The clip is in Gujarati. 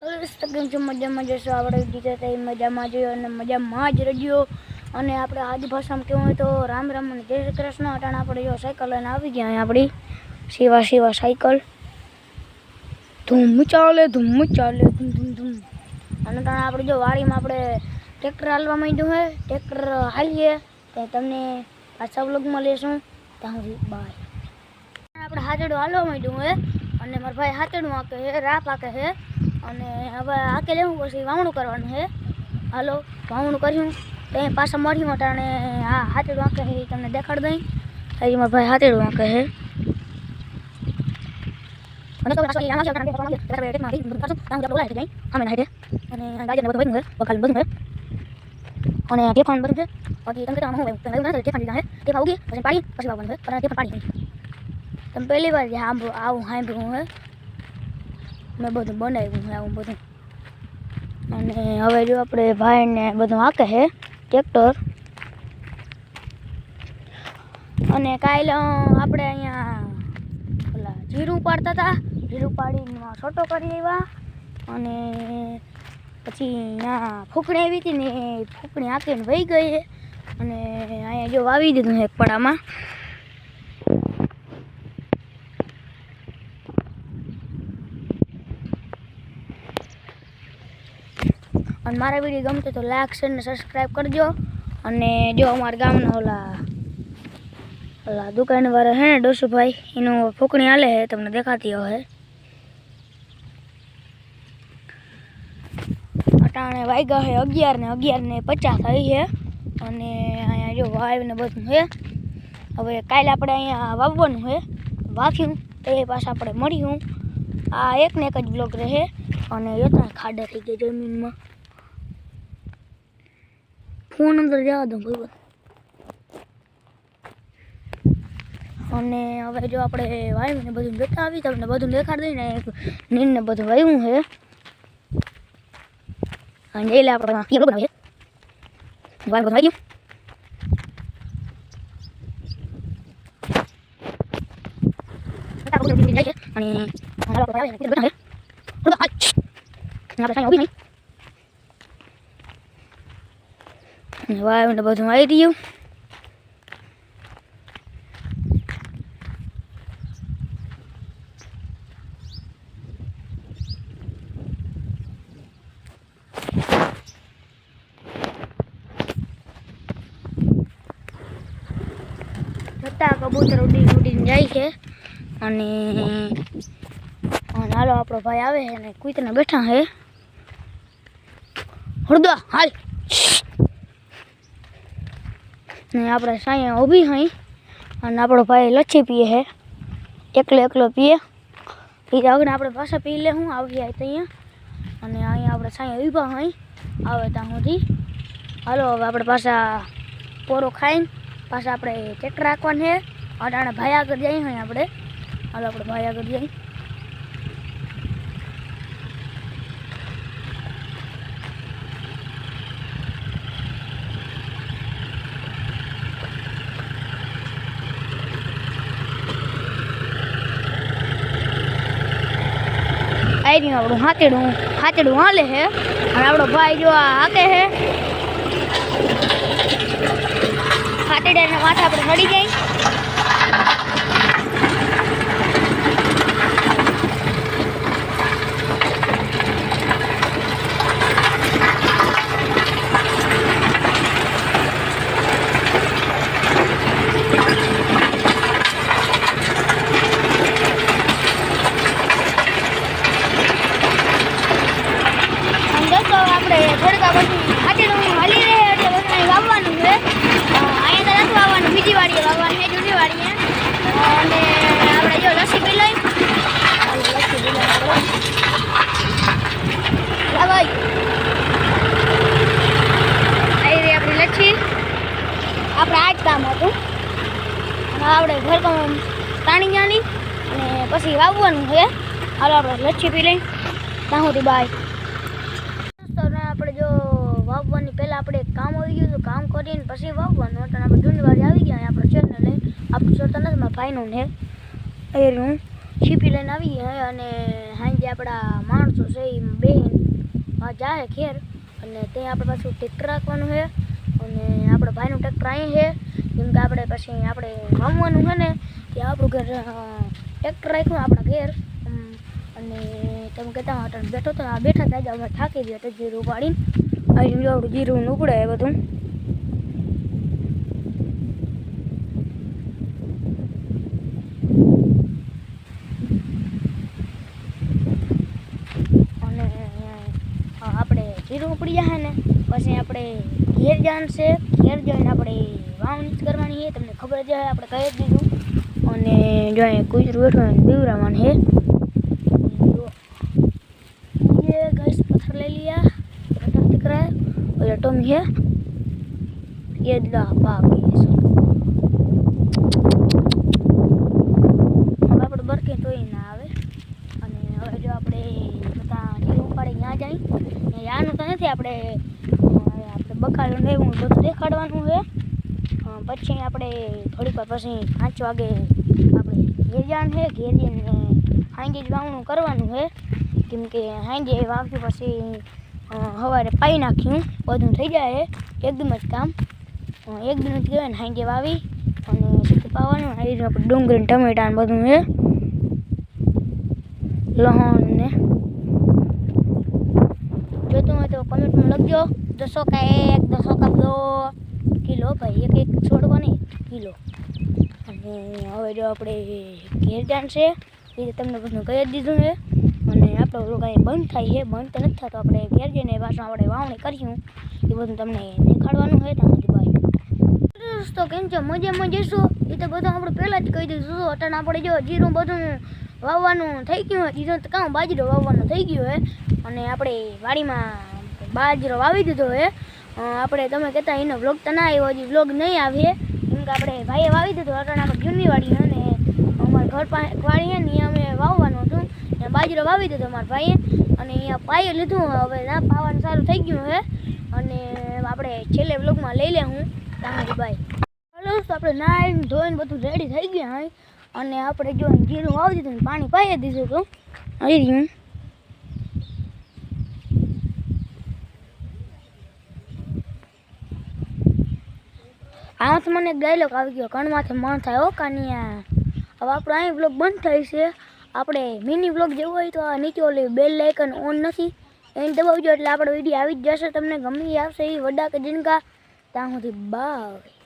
મજામાં જશો આપણે જીતે તે મજામાં જોયો અને મજામાં જ રજ્યો અને આપણે આજ ભાષામાં કહેવું હોય તો રામ રામ અને જય શ્રી કૃષ્ણ. અટાણે આપણે જો સાયકલ લઈને આવી ગયા આપણી શિવા સાયકલ ધૂમ ચાલે ધૂમ ધૂમ. અને અટાણે આપણે જો વાડીમાં આપણે ટ્રેક્ટર હાલવા માંડ્યું હોય, ટ્રેક્ટર હાલીએ તો તમને પાછા વ્લોગમાં લેશું. ત્યાં સુધી બાય. આપણે હાથેડું હાલવા માંડ્યું હોય અને મારા ભાઈ હાથેડું આંકે છે, રાપ આંકે છે અને હવે આકે લેવું પછી વાવણું કરવાનું છે. હાલો વાવણું કર્યું તો પાછા મળ્યું અટાણે હા હાથેડું આંકે છે તમને દેખાડ દઈ. હજી મારા ભાઈ હાથેડું આંકે છે અને તો બધું અને ટેફાન બધું છે. બાકી તમે હું ટેફાન લીધા છે, ટેફા ઉગી પછી પાડી પછી વાવવાનું છે અને ટેફા પાડી તમે પહેલી વાર આવું સાંભળ્યું હે. મેં બધું બનાવ્યું છે આવું બધું. અને હવે જો આપણે ભાઈને બધું હાંકે છે ટ્રેક્ટર. અને કાલે આપણે અહીંયા ઓલા જીરું પાડતા હતા, જીરું પાડીને છોટો કરી આવ્યા અને પછી ત્યાં ફૂકણી આવી હતી ને ફૂકણી હાંકીને વહી ગઈ અને અહીંયા જો વાવી દીધું છે એક પડામાં. અને મારા વિડીયો ગમતો તો લાઈક શેર ને સબસ્ક્રાઈબ કરજો. અને જો અમારા ગામના ઓલા દુકાનવાળા હે ને ડોસુભાઈ એનું ફૂકણી હાલે છે, તમને દેખાતી હોય. અટાણે વાગ્યા છે 11:50 થઈ છે અને અહીંયા જો વાવ ને બધું છે. હવે કાલે આપણે અહીંયા વાવવાનું છે, વાવ્યું તો એ પાછા આપણે મળ્યું. આ એક ને એક જ બ્લોગ રહે અને એટલા ખાડા થઈ ગયા જમીનમાં. ફોન અંદર જવા દો ભાઈ. અને હવે જો આપણે વાવ્યું ને બધું બેઠા આવી તમને બધું દેખાડી દઈને નીર ને બધું વાવ્યું છે. અને એટલે આપણે વાવ બધું વાવી ગયું. વાવ ને બધું આવી રહ્યું. કબૂતર ઉડીને જાય છે અને હાલો આપણો ભાઈ આવે છે અને કૂતરા બેઠા છે. હળદો હાલ ને આપણે સાંઈ ઊભી હઈ અને આપણો ભાઈ લચ્છી પીએ છે, એકલો પીએ. એ આગળ આપણે પાછા પી લે હું આવી જાય તો અહીંયા. અને અહીંયા આપણે સાંઈ ઊભા હઈ આવે ત્યાં સુધી. હાલો હવે આપણે પાછા પોરો ખાઈને પાછા આપણે ટ્રેક્ટર રાખવાનું છે. અટાણે ભાઈ આગળ જઈએ હોય આપણે. હાલો આપણે ભાઈ આગળ જઈએ. આવી રહ્યું આપણું હાથેડું હાલે છે અને આપણો ભાઈ જો આ હાકે છે. હાથેડાના માથા આપણે સડી જાય. થોડીક આ બધું હાથેડું હાલી રહે એટલે બધું વાવવાનું છે. અહીંયા તો નથી વાવવાનું, બીજી વાડીએ વાવવાનું છે, જૂની વાડીએ. અને આપણે જો લસ્સી પી લઈ ભાઈ આવી રહી આપણી લચ્છી. આપણે આ જ કામ હતું અને આપણે ઘરકામ તાણી જાણી અને પછી વાવવાનું છે. હાલો આપણે લચ્છી પી લઈ ત્યાં સુધી બાય. આપણે જો વાવવાની પહેલાં આપણે એક કામ આવી ગયું હતું, કામ કરીને પછી વાવવાનું. એટલે આપણે જૂની વાડી આવી ગયા. આપણે ચેરને લઈને આપણે ચોરતા નથી, મારા ભાઈનું ને એ હું છીપી લઈને આવી ગયા અને સાંજે આપણા માણસો છે એ બે જાય ખેર અને ત્યાં આપણે પાછું ટ્રેક્ટર રાખવાનું છે અને આપણા ભાઈનું ટ્રેક્ટર અહીં છે કેમ કે આપણે પછી આપણે વાવવાનું છે ને ત્યાં આપણું ઘર ટ્રેક્ટર રાખ્યું આપણા ઘેર અને તમે કહેતા અટાણ બેઠો તો આ બેઠા હતા અમે થાકી ગયા તો જીરું પાડીને અહીં આપણું જીરું ઉપડે એ બધું અને આપણે જીરું ઉપડી જાય ને પછી આપણે ઘેર જવાનું છે ઘેર જઈને આપણે વાવણી જ કરવાની છે તમને ખબર જ આપણે કહી જ દીધું અને જો અહીંયા કૂતરું બેઠું હોય બીવરાવાનું છે ये गैस पत्थर ले लिया पत्थर दिख रहा है और ये टॉमी है ये बाकी હવે આપણે બરકે તોય ના આવે અને હવે જો આપણે બધા જીરું ઉપાડી ત્યાં જાય યાનું તો નથી આપણે બકાલું ને એવું બધું દેખાડવાનું છે પછી આપણે થોડીક વાર પછી 5 વાગે આપણે ઘેર જવાનું છે ઘેર જઈને સાંજે જ વાવણું કરવાનું છે કેમ કે સાંજે વાવ્યું પછી સવારે પાઈ નાખ્યું બધું થઈ જાય એકદમ જ કામ એકદમ જ કહેવાય ને સાંજે વાવી અને સીધું પાવાનું એ આપણે ડુંગળી ટમેટા ને બધું છે લસણ ને જોતું હોય તો કમેન્ટમાં લખજો 200 का 1 200 का 2 કિલો ભાઈ એક છોડવા નહીં કિલો અને હવે જો આપણે ઘેર જાણ છે એ તમને બધું કહી જ દીધું છે અને આપણો લોકો અહીં બંધ થાય છે બંધ તો નથી થતો આપણે ઘેર જઈને પાછું આપણે વાવણી કરીશું એ બધું તમને દેખાડવાનું છે તમારી ભાઈ દોસ્તો કેમ છે મજામાં જઈશું એ તો બધું આપણે પહેલાં જ કહી દીધું અટાણ આપણે જો જીરું બધું વાવવાનું થઈ ગયું હોય જીરું તો કામ બાજરો વાવવાનું થઈ ગયું હોય અને આપણે વાડીમાં બાજરો વાવી દીધો છે આપણે તમે કહેતા એનો વ્લોગ તો ના આવ્યો હજી વ્લોગ નહીં આવે કેમ કે આપણે ભાઈએ વાવી દીધો અટાણે આપણે જૂની વાડી અને અમારા ઘર પાસે વાડી છે ને અહીંયા અમે વાવવાનું હતું ત્યાં બાજરો વાવી દીધો અમારા ભાઈએ અને અહીંયા પાઈ લીધું હવે ના પાવાનું સારું થઈ ગયું છે અને આપણે છેલ્લે વ્લોગમાં લઈ લે હું તમારી ભાઈ ચાલો તો આપણે નાઈને ધોઈને બધું રેડી થઈ ગયા હોય અને આપણે જો જીરું વાવી દીધું ને પાણી પાઈ દીધું હતું અહીં રહ્યું આમાંથી મને ડાયલોગ આવી ગયો કણમાંથી મન થાય હો કાનિયા હવે આપણો અહીં વ્લોગ બંધ થાય છે આપણે મિની વ્લોગ જેવો હોય તો આ નીચે ઓલી બેલ લાઇકન ઓન નથી એને દબાવજો એટલે આપણો વિડીયો આવી જ જશે તમને ગમે આવશે એ વડા કે જીનકા ત્યાં સુધી બાય